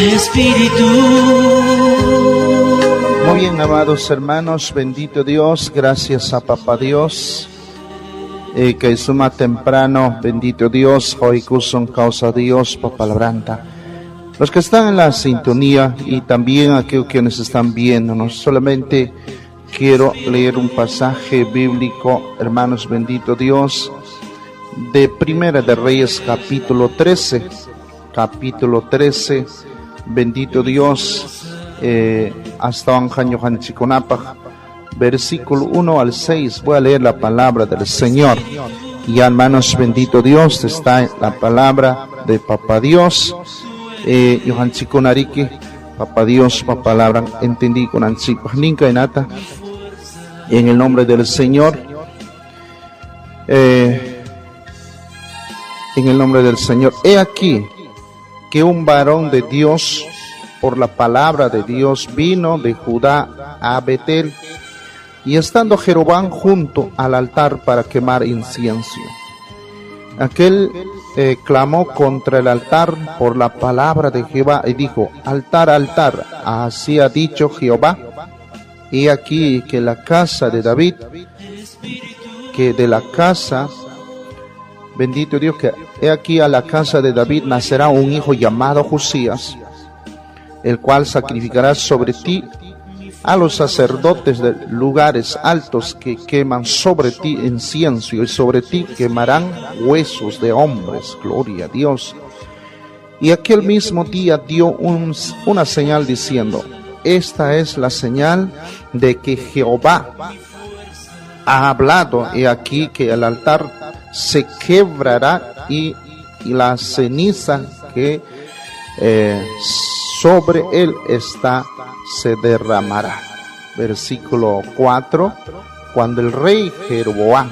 Espíritu. Muy bien, amados hermanos, bendito Dios, gracias a Papá Dios, que suma temprano, bendito Dios, hoy son causa Dios, Papá Labranta. Los que están en la sintonía y también aquellos quienes están viéndonos, solamente quiero leer un pasaje bíblico, hermanos, bendito Dios, de Primera de Reyes, capítulo 13, bendito Dios, hasta Anjaño Hanchiconapaj, versículo 1 al 6, voy a leer la palabra del Señor. Y hermanos, bendito Dios, está la palabra de Papá Dios, Johan Chiconarique, Papá Dios, Papá palabra, entendí con Anchico, Ninka y Nata, en el nombre del Señor, en el nombre del Señor. He aquí que un varón de Dios, por la palabra de Dios, vino de Judá a Betel, y estando Jeroboam junto al altar para quemar incienso, aquel clamó contra el altar por la palabra de Jehová y dijo: altar, altar, así ha dicho Jehová, he aquí que la casa de David, que de la casa, bendito Dios, que he aquí a la casa de David nacerá un hijo llamado Josías, el cual sacrificará sobre ti a los sacerdotes de lugares altos que queman sobre ti incienso, y sobre ti quemarán huesos de hombres. Gloria a Dios. Y aquel mismo día dio una señal diciendo: esta es la señal de que Jehová ha hablado, he aquí que el altar se quebrará y la ceniza que sobre él está se derramará. Versículo 4. Cuando el rey Jeroboam,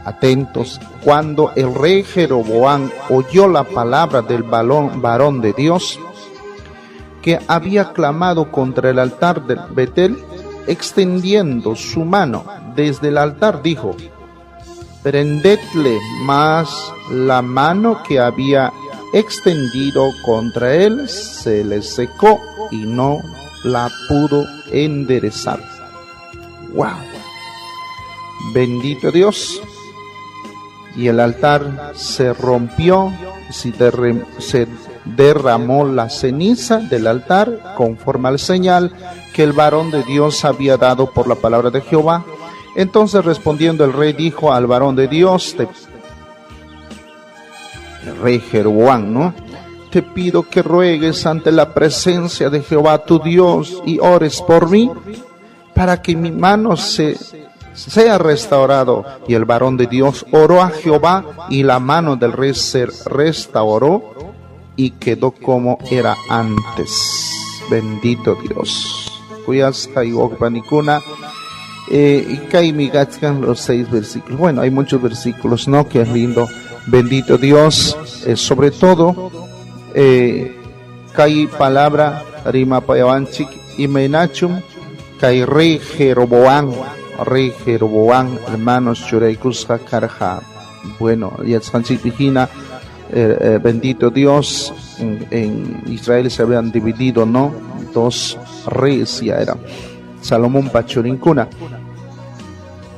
atentos, cuando el rey Jeroboam oyó la palabra del varón de Dios, que había clamado contra el altar de Betel, extendiendo su mano desde el altar, dijo: prendedle. Mas la mano que había extendido contra él se le secó y no la pudo enderezar. Wow, bendito Dios. Y el altar se rompió, se derramó la ceniza del altar conforme al señal que el varón de Dios había dado por la palabra de Jehová. Entonces respondiendo el rey dijo al varón de Dios, el rey Jeroboam, ¿no? Te pido que ruegues ante la presencia de Jehová tu Dios y ores por mí, para que mi mano sea restaurado. Y el varón de Dios oró a Jehová, y la mano del rey se restauró y quedó como era antes. Bendito Dios. Cuyas Kaiwokpanikuna. Y Kaimigatzkan, los 6 versículos. Bueno, hay muchos versículos, ¿no? Que es lindo. Bendito Dios, sobre todo, Kai palabra, Rima Payavanchik y Menachum, Kai rey Jeroboam, hermanos Churaikusha Karja. Bueno, Yatzhanchik Vigina, bendito Dios, en Israel se habían dividido, ¿no? 2 reyes, ya era Salomón Pachurincuna.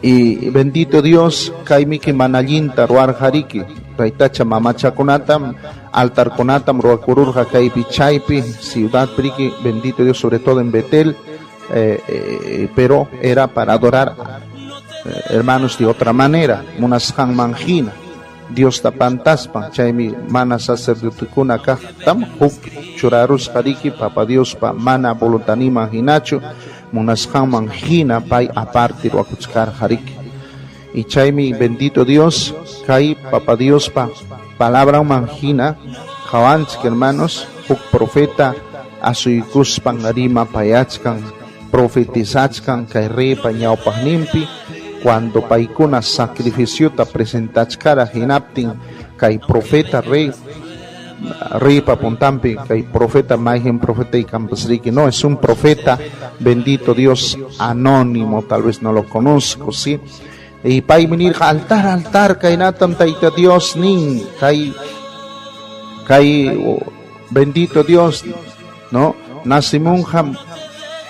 Y bendito Dios, Kaimiki Manallinta, Ruar Hariki, Raitacha Mamacha Conatam, Altar Conatam, Ruakururja Kaipi Chaipi, Ciudad Priki, bendito Dios, sobre todo en Betel, pero era para adorar, hermanos, de otra manera, Munashan Manjina, Dios tapantaspa, Chaimi Mana Sacerdoticuna Kahtam, Huk Churarus Hariki, Papa Dios pa Mana Voluntanima Hinacho, Munashan Manjina, Pai aparte Ruakuchkar Hariki. Y Chaimi, bendito Dios, Kai Papa Dios pa palabra manjina, Javansk, hermanos, Huk profeta, Asuikuspan Arima Payachkan, profetizachkan, Kai Rey Pañaupahnimpi, cuando Paikuna sacrificio ta presentachkara Hinaptin, Kai profeta Rey Ripa Puntampi, Kai profeta Maigen profeta y Campesriki. No, es un profeta, bendito Dios, anónimo, tal vez no lo conozco, ¿sí? Y para venir altar, Kainatam Taita Dios Nin, Kai bendito Dios, ¿no? Nasimunham,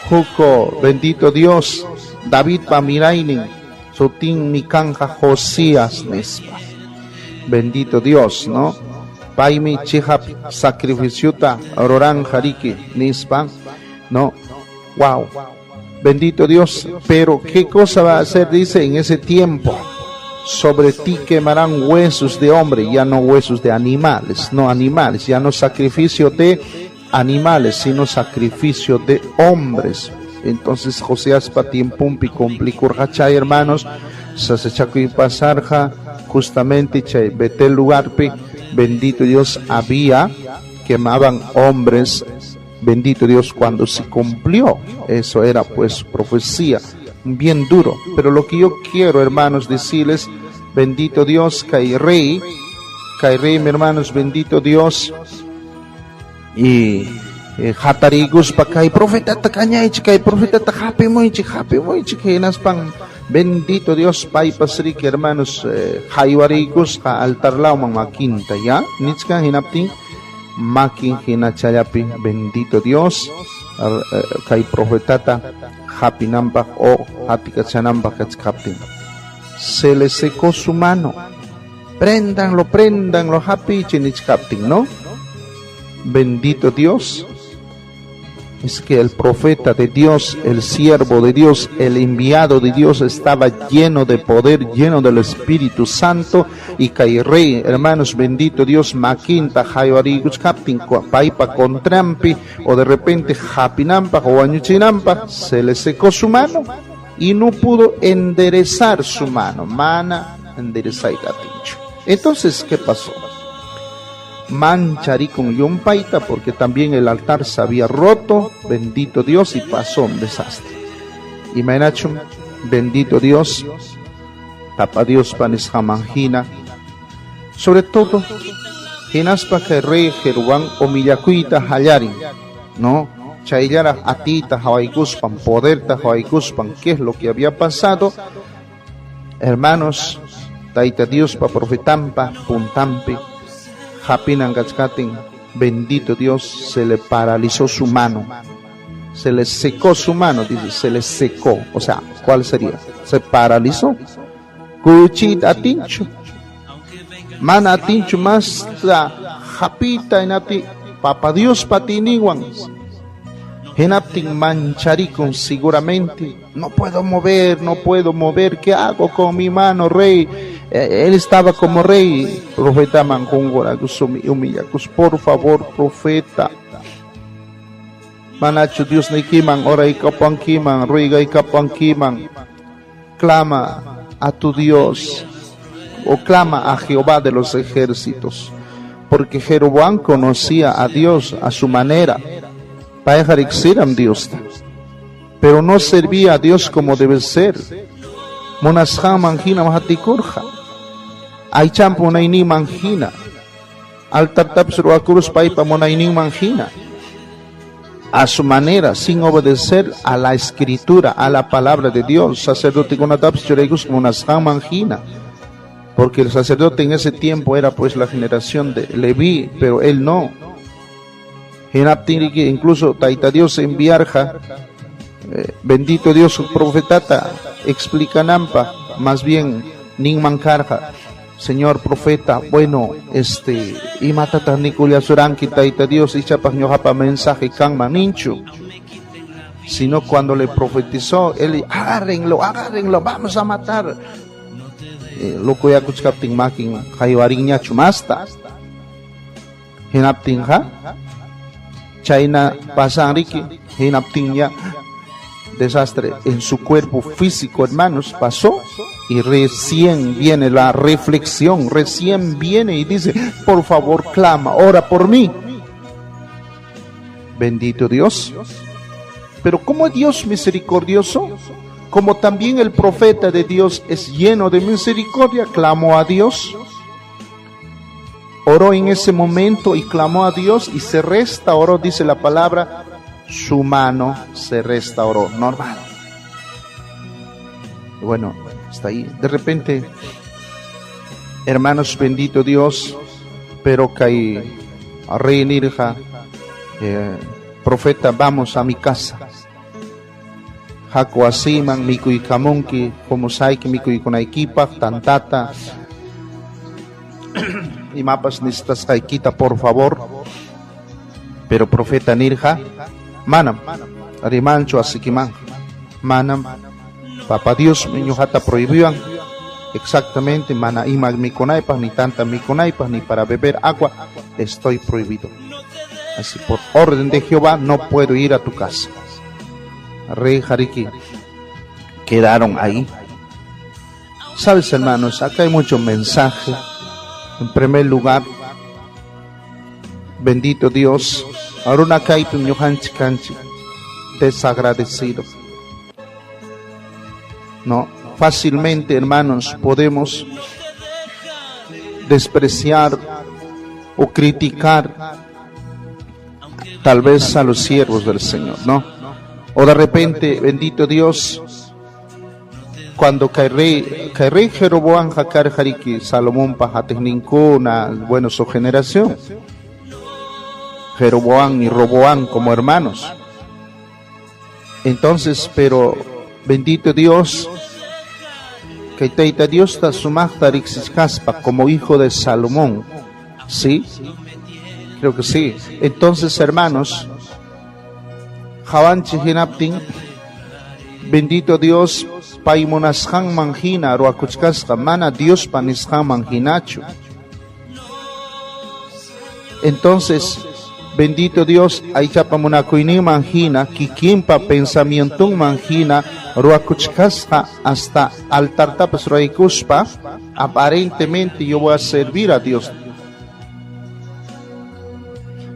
Juco, bendito Dios, David Pamirainin, Sutin Mikanja Josías, Nispa. Bendito Dios, ¿no? Paimi Chihap, sacrificiuta, Roran Jariki, Nispa, ¿no? Wow. Bendito Dios, pero ¿qué cosa va a hacer? Dice, en ese tiempo, sobre ti quemarán huesos de hombre, ya no huesos de animales, no animales, ya no sacrificio de animales, sino sacrificio de hombres. Entonces Joseas patimpumpi complicó hachay, hermanos, sasechaco y pasarja, justamente chay, vete el lugar, bendito Dios, había, quemaban hombres. Bendito Dios, cuando se cumplió, eso era pues profecía, bien duro. Pero lo que yo quiero, hermanos, decirles, bendito Dios, Kai Rey, mi hermanos, bendito Dios, y Hatarigus pa Kai profeta tacañaichi, Kai profeta tajape moichi, que naspan, bendito Dios, Pai Pasrik, hermanos, Haiwarigus, altar lauman maquinta, ya, Nitzkan hinaptin. Makin hinachayapi, bendito Dios, kai profetata, hapinambak o hatikachanambak kachkaptin. Se le secó su mano. Préndanlo, hapi chinichkaptin, ¿no? Bendito Dios. Es que el profeta de Dios, el siervo de Dios, el enviado de Dios estaba lleno de poder, lleno del Espíritu Santo, y Rey, hermanos, bendito Dios, maquinta, jayarigus captin, paipa con trampi, o de repente japinampa o añuchinampa, se le secó su mano y no pudo enderezar su mano. Mana enderezar gatincho. Entonces, ¿qué pasó? Manchari con yompaita, porque también el altar se había roto, bendito Dios, y pasó un desastre. Y Menachum, bendito Dios, tapa Dios panes jamanjina, sobre todo, hinaspa que rey Jeruán o millacuita hallarin, ¿no? Chaylara atita hawaikuspan, poderta hawaikuspan, ¿qué es lo que había pasado? Hermanos, taita Dios pa profetampa, puntampi, Hapinan Gachkatin, bendito Dios, se le paralizó su mano, se le secó su mano, dice, se le secó, o sea, ¿cuál sería? Se paralizó. Kuchit atincho, mana atincho más la japita en ati, papa Dios patiniwan, henaptin mancharicon seguramente, no puedo mover, ¿qué hago con mi mano, rey? Él estaba como rey, profeta Manjungoragus, humillacus, por favor, profeta. Manacho Dios Nikiman, ora y kapankiman, riga y kapankiman. Clama a tu Dios, o clama a Jehová de los ejércitos, porque Jeroboam conocía a Dios a su manera, para ejercitar Dios, pero no servía a Dios como debe ser. Monasham manjina mahatikurja. Ay champo monaini manjina. Altar tapsruakurus paipa monaini manjina. A su manera, sin obedecer a la escritura, a la palabra de Dios. Sacerdote con atapsruakurus monasham manjina. Porque el sacerdote en ese tiempo era pues la generación de Leví, pero él no. Incluso Taita Dios enviarja. Bendito Dios, su profetata, explica Nampa, más bien Ninmankarja, Señor profeta, bueno, y matata Niculia Suranki, Taita Dios, y chapas ñojapa mensaje kan maninchu. Sino cuando le profetizó, él, agárrenlo, vamos a matar. Loco ya kuchkaptin makin, jaiwariña chumasta. Hinaptin ha, China pasanriki, hinaptin ya. Desastre en su cuerpo físico, hermanos, pasó, y recién viene la reflexión, recién viene y dice, por favor, clama, ora por mí. Bendito Dios. Pero como Dios misericordioso, como también el profeta de Dios es lleno de misericordia, clamó a Dios, oró en ese momento y clamó a Dios y se restauró, dice la palabra, su mano se restauró, normal. Bueno, está ahí. De repente, hermanos, bendito Dios, pero caí a reinirja Profeta, vamos a mi casa. Jaco asiman, miku y kamunki, como saiki, miku y konaikipa, tantata. Y mapas necesitas kaikita, por favor. Pero profeta Nirja, manam, arimancho asikiman, manam, Papa Dios, mi jata prohibían exactamente, mana ima mi conaipas, ni tanta mi conaipas, ni para beber agua, estoy prohibido. Así por orden de Jehová no puedo ir a tu casa. Rey Jariki quedaron ahí. Sabes, hermanos, acá hay mucho mensaje. En primer lugar, bendito Dios, Aruna Kaipi Ñuhanchi Kanchi, desagradecido. No, fácilmente, hermanos, podemos despreciar o criticar tal vez a los siervos del Señor, ¿no? O de repente, bendito Dios, cuando rey Jeroboam Hakar Hariki Salomón Pajatenincuna, bueno, su generación, Jeroboam y Roboam como hermanos. Entonces, pero bendito Dios, que Teita Dios está sumachtarixiscaspa como hijo de Salomón, ¿sí? Creo que sí. Entonces, hermanos, Javanchi Hinaptin, bendito Dios, Paimonashan Manjina, Ruakuchkasca, Mana Dios Panishan Manjinachu. Entonces, bendito Dios, Aichapamunakuini Manjina, Kikimpa Pensamiento Manjina, Ruakuchkasca, hasta Altartapas Raikuspa, aparentemente yo voy a servir a Dios.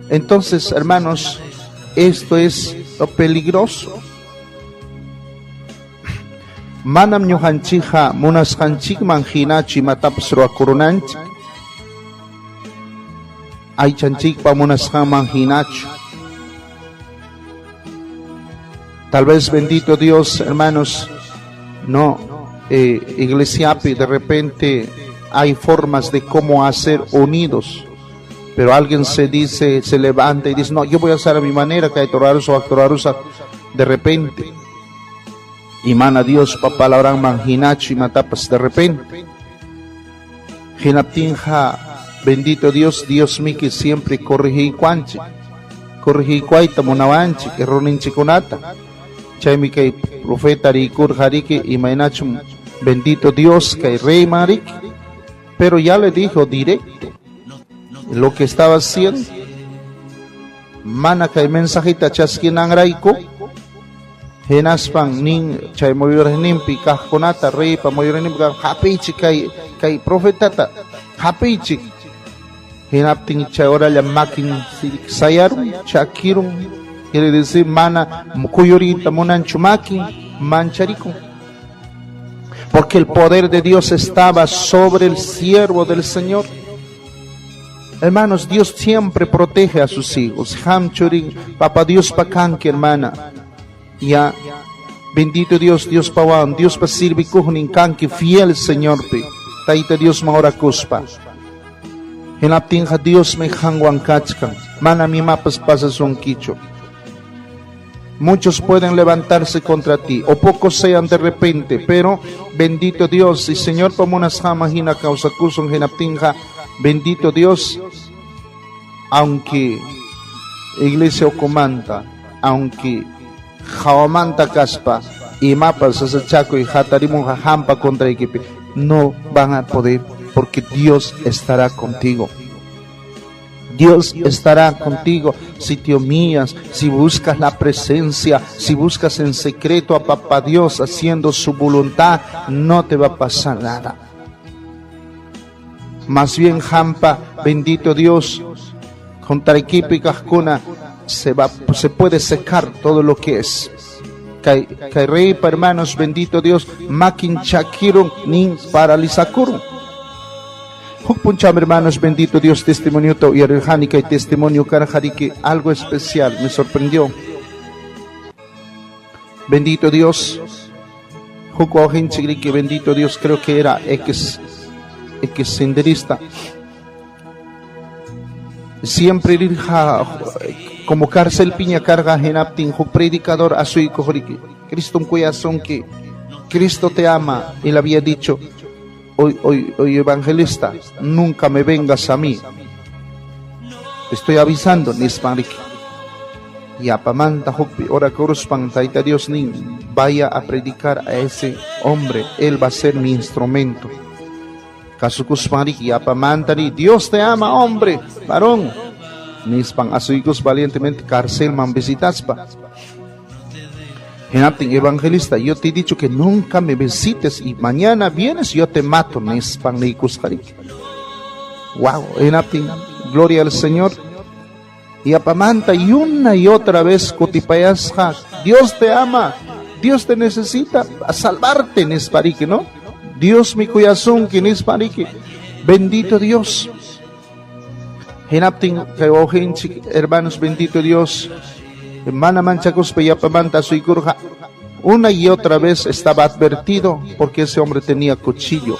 Entonces, hermanos, esto es lo peligroso. Manam ñuhanchija munasqanchik manhinachi matapas ruwakurunanchik. Aychanchikpa munasqan manhinachu. Tal vez, bendito Dios, hermanos, no, iglesiapi, de repente hay formas de cómo hacer unidos. Pero alguien se levanta y dice, no, yo voy a hacer a mi manera, que hay torarusa, de repente. Y mana Dios, papá, la habrán manjinacho y matapas, de repente. Hinaptinja, bendito Dios, Dios mío, que siempre corrige y cuanche. Corrige y cuaita, monavanche, que roninche conata. Chaimi que profeta rikur jarike y mainacho, bendito Dios, que hay rey marik. Pero ya le dijo directo lo que estaba haciendo. Mana que mensajita chasquinan raiko. Henaspan nin chay moyores pika konata rey pa moyores nimpi hapichi kay profetata hapichi. Henaptin chay ora la makin sayarum chakirum, quiere decir mana cuyorita monanchumaki mancharico. Porque el poder de Dios estaba sobre el siervo del Señor. Hermanos, Dios siempre protege a sus hijos. Hamchurin, Papa Dios pakanki, hermana. Ya, bendito Dios, Dios pawan, Dios pa sirvi kuhnin kanki, fiel Señor pe. Taita Dios maora kuspa. En aptinja Dios me hangwan kachkan. Mana mi mapas pasas un quicho. Muchos pueden levantarse contra ti, o pocos sean de repente, pero bendito Dios, y Señor pamunas jamajina causa kusun genaptinja. Bendito Dios, aunque iglesia ocomanta, aunque jawamanta caspa y mapas chaco y jatarimun jajampa contra equipe, no van a poder, porque Dios estará contigo. Dios estará contigo si te humillas, si buscas la presencia, si buscas en secreto a Papá Dios haciendo su voluntad, no te va a pasar nada. Más bien, Jampa, bendito Dios, con Tarequipa y Cascuna se puede secar todo lo que es. Reipa, hermanos, bendito Dios, Makin Chakirun nin paralizakurun. Hukpuncham, hermanos, bendito Dios, testimonio to y arjanica y testimonio karajariki, algo especial, me sorprendió. Bendito Dios, Huko Hinchigri, bendito Dios, creo que era X senderista, siempre como cárcel piña carga genaptin, un predicador a su hijo, Cristo un corazón que Cristo te ama, él había dicho, hoy evangelista, nunca me vengas a mí, estoy avisando, Nismarik, y apamanta hukpi, ora coruspan, taita Dios ni, vaya a predicar a ese hombre, él va a ser mi instrumento. Kasukusmarik y apamantari, Dios te ama, hombre, varón. Nispan a sus hijos valientemente cárcel man visitaspa. Genaptin evangelista, yo te he dicho que nunca me visites y mañana vienes yo te mato, Nispan Nikuskarik. Wow, Genaptin, gloria al Señor. Y apamanta y una y otra vez kotipayasja, Dios te ama, Dios te necesita a salvarte, Nisparique, ¿no? Dios mi corazón que Nisparique, bendito Dios. Genaptin, hermanos, bendito Dios. Mana manchacos peyapamanta su icurja. Una y otra vez estaba advertido porque ese hombre tenía cuchillo.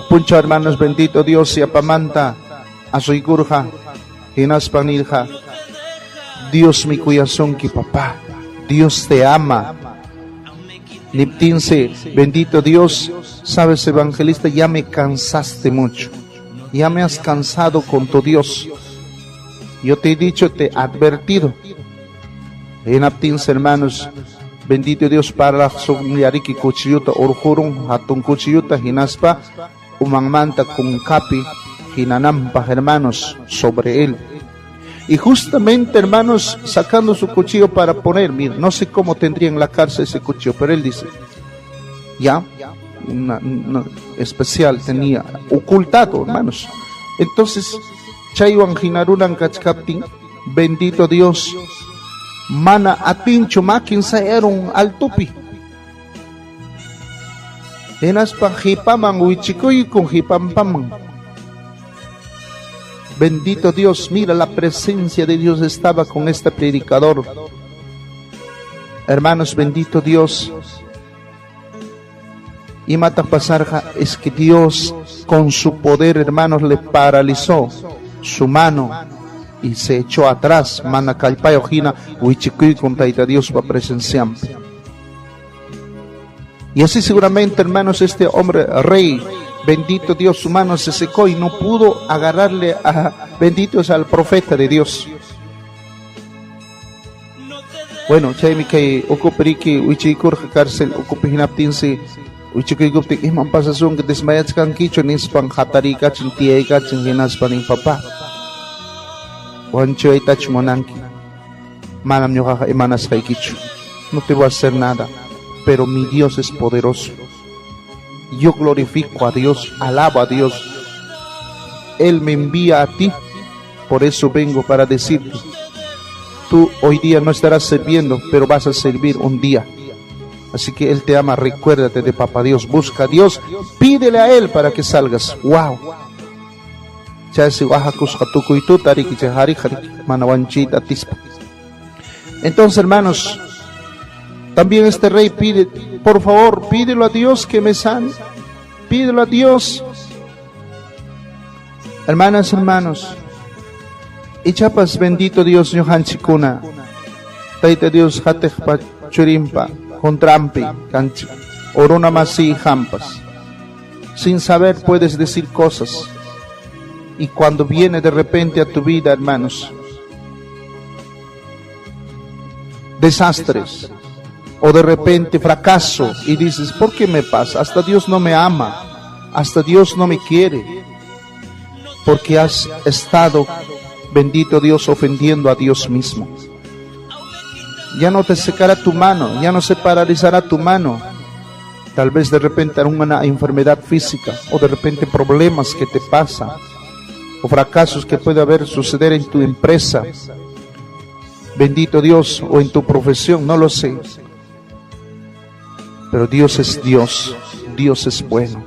Puncho, hermanos, bendito Dios, y apamanta a su icurja. Genaspanilja. Dios mi corazón que papá. Dios te ama. Niptinse, bendito Dios. Sabes, evangelista, ya me cansaste mucho. Ya me has cansado con tu Dios. Yo te he dicho, te he advertido. En aptins, hermanos, bendito Dios, para sumiariki cuchilluta, orjurun, hatun cuchilluta, hinaspa, umangmanta con capi, hinanampa, hermanos, sobre él. Y justamente, hermanos, sacando su cuchillo para poner, mira, no sé cómo tendría en la cárcel ese cuchillo, pero él dice, ya, una especial tenía ocultado, hermanos. Entonces chaywan hinarunan kachkaptin, bendito Dios, mana atincho makin saeron altupi enaspa hipaman huichikuy con hipampaman. Bendito Dios, mira, la presencia de Dios estaba con este predicador. Hermanos, bendito Dios. Y mata pasarja es que Dios con su poder, hermanos, le paralizó su mano y se echó atrás. Mana calpayo jina huichicuy con taita Dios va presenciando. Y así seguramente, hermanos, este hombre rey, bendito Dios, su mano se secó y no pudo agarrarle a benditos al profeta de Dios. Bueno, chaymi que ocuperiki huichikur cárcel ocupihinaptinse. Uchiku guptik imam pasasung que desmayat kan kicho nispan hatarika chintieka chinginas paning papa. Wancho itach monanki. Manam nyoka imanas kay kicho. No te voy a hacer nada, pero mi Dios es poderoso. Yo glorifico a Dios, alabo a Dios. Él me envía a ti, por eso vengo para decirte. Tú hoy día no estarás sirviendo, pero vas a servir un día. Así que Él te ama, recuérdate de Papá Dios, busca a Dios, pídele a Él para que salgas. ¡Wow! Entonces, hermanos, también este rey pide, por favor, pídelo a Dios que me sane, pídelo a Dios. Hermanas, hermanos, y chapas, bendito Dios, Yohan Chikuna, Taita Dios, Hatejpa Churimpa, Contrampi, Canchi, Oruna Masi, Jampas. Sin saber puedes decir cosas. Y cuando viene de repente a tu vida, hermanos, desastres, o de repente fracaso, y dices, ¿por qué me pasa? Hasta Dios no me ama, hasta Dios no me quiere, porque has estado, bendito Dios, ofendiendo a Dios mismo. Ya no te secará tu mano, ya no se paralizará tu mano. Tal vez de repente una enfermedad física, o de repente problemas que te pasan, o fracasos que puede haber suceder en tu empresa, bendito Dios, o en tu profesión, no lo sé. Pero Dios es Dios, Dios es bueno.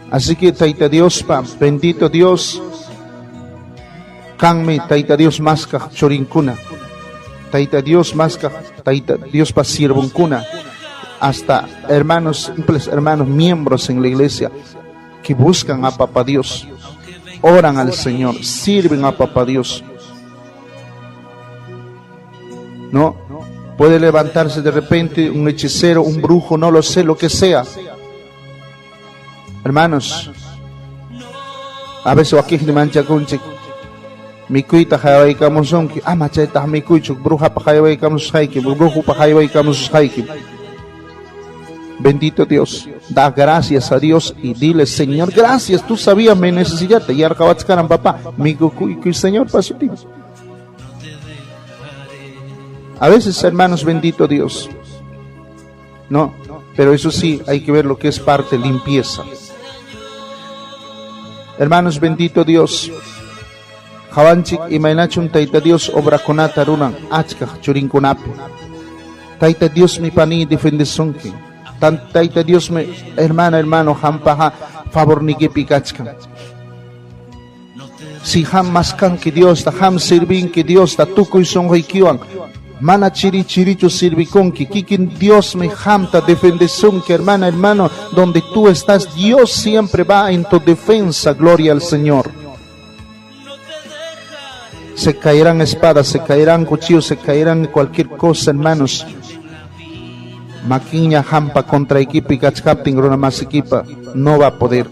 Así que Taita Dios pa, bendito Dios, Kanme Taita Dios maska chorincuna, Taita Dios maska, Taita Dios pa sirvoncuna, hasta hermanos, simples hermanos, miembros en la iglesia que buscan a Papá Dios, oran al Señor, sirven a Papá Dios. ¿no? Puede levantarse de repente un hechicero, un brujo, no lo sé, lo que sea. Hermanos, a veces aquí me mancha con mi cuita jaibai kamuson que macheta mi cuicho bruja pa jaibai kamus haiki brujo pa jaibai kamus haiki. Bendito Dios, da gracias a Dios y dile: Señor, gracias, tú sabías mi necesidad, y arcabatzcaran papá, mi cuy Señor pasó ti. A veces, hermanos, bendito Dios, no, pero eso sí, hay que ver lo que es parte limpieza. Hermanos, bendito Dios, Javanchik y Mainachun Taita Dios obra conata runan achka churinkunapi. Taita Dios mi pani defendesonki. Taita Dios me hermano hampaha favor ni que picachkan. Si ham maskan que Dios ta ham sirvin que Dios ta tuko y son hoikiwan. Mana chirichu sirviconki, kikin Dios me hamta defendeción que hermano, donde tú estás, Dios siempre va en tu defensa, gloria al Señor. Se caerán espadas, se caerán cuchillos, se caerán cualquier cosa, hermanos. Maquiña hampa contra equipa y cachcapting, una más equipa, no va a poder.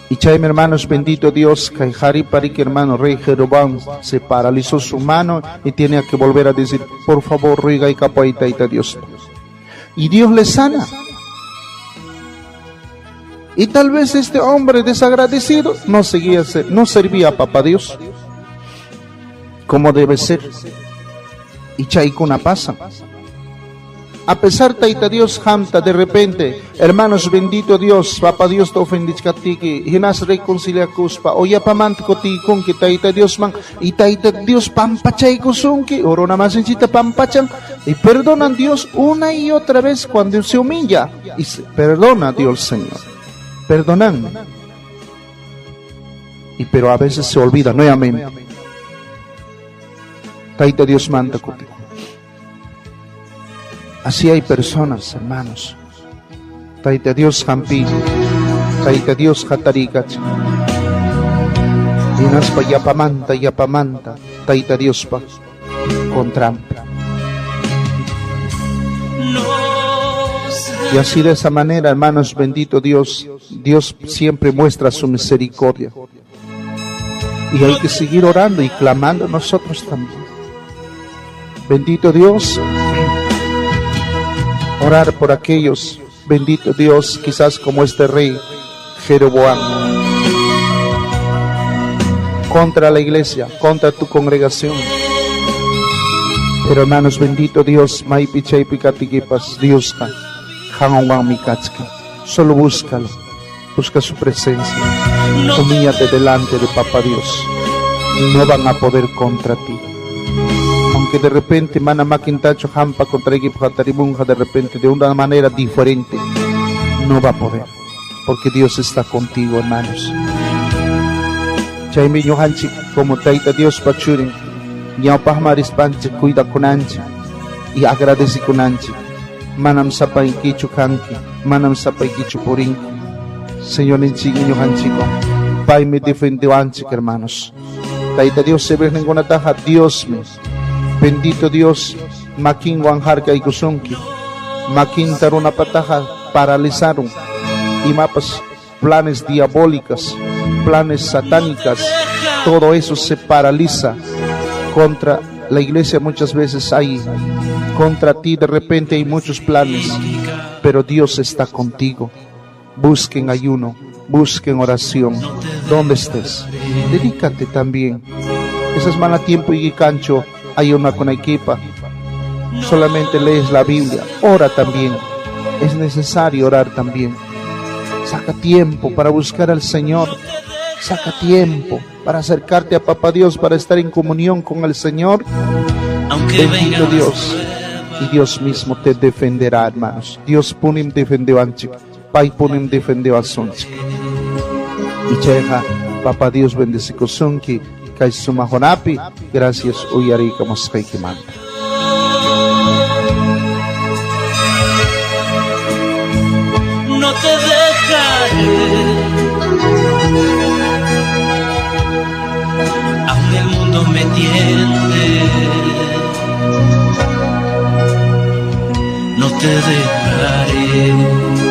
Y chaim, hermanos, bendito Dios, Kaihari Parik, hermano, rey Jeroboam, se paralizó su mano y tiene que volver a decir: por favor, ruega y capaita y Dios. Y Dios le sana. Y tal vez este hombre desagradecido no servía a papá Dios como debe ser. Y chaikuna pasa. A pesar taita Dios hamta de repente, hermanos, bendito Dios, papá Dios te ofendichkatiki, hinas reconcilia kuspa, oya pamantiko con que taita Dios man, y taita Dios pampachay kusunki, orona más enchita pampachan, y perdonan Dios una y otra vez cuando se humilla, y perdona Dios Señor, perdonan. Y pero a veces se olvida nuevamente. Taita Dios manda contigo. Así hay personas, hermanos. Taita Dios hampi, taita Dios hatarikach. Dinaspa yapamanta, taita Dios pa con trampa. Y así de esa manera, hermanos, bendito Dios, Dios siempre muestra su misericordia. Y hay que seguir orando y clamando nosotros también. Bendito Dios. Orar por aquellos, bendito Dios, quizás como este rey Jeroboam, contra la iglesia, contra tu congregación. Pero hermanos, bendito Dios, Maipichay Picatiquipas, Dios, Hanwan Mikachka, solo búscalo, busca su presencia, humíllate delante de Papá Dios, no van a poder contra ti. Aunque de repente mana maquintacho hampa contra equipo hataribunja de repente de una manera diferente, no va a poder, porque Dios está contigo, hermanos. Chaimi yohanchi como taita Dios pachurin, ñaupah marispanche cuida con anchi y agradece con anchi. Manam sapa inquichu kanki, manam sapa inquichu purinki. Señor inchigui yohanchico, pai me defendió anchi, hermanos. Taita Dios se ve ninguna taja, Dios me. Bendito Dios, makin wanharka ikusunki, makin taruna pataja paralizaron y mapas planes diabólicas, planes satánicas, todo eso se paraliza contra la iglesia. Muchas veces hay contra ti, de repente hay muchos planes, pero Dios está contigo. Busquen ayuno, busquen oración, donde estés, dedícate también. Esas malas tiempo y cancho. Hay una con equipa, solamente lees la Biblia, ora también, es necesario orar también. Saca tiempo para buscar al Señor, saca tiempo para acercarte a Papá Dios, para estar en comunión con el Señor. Bendito Dios, y Dios mismo te defenderá, hermanos. Dios punim defendió a Anchik, Pai punim defendió a Sonchik. Y cheja, Papá Dios bendice Kosunki. Sumahonapi, gracias uyari como manda. No te dejaré, aunque el mundo me tienda te dejaré.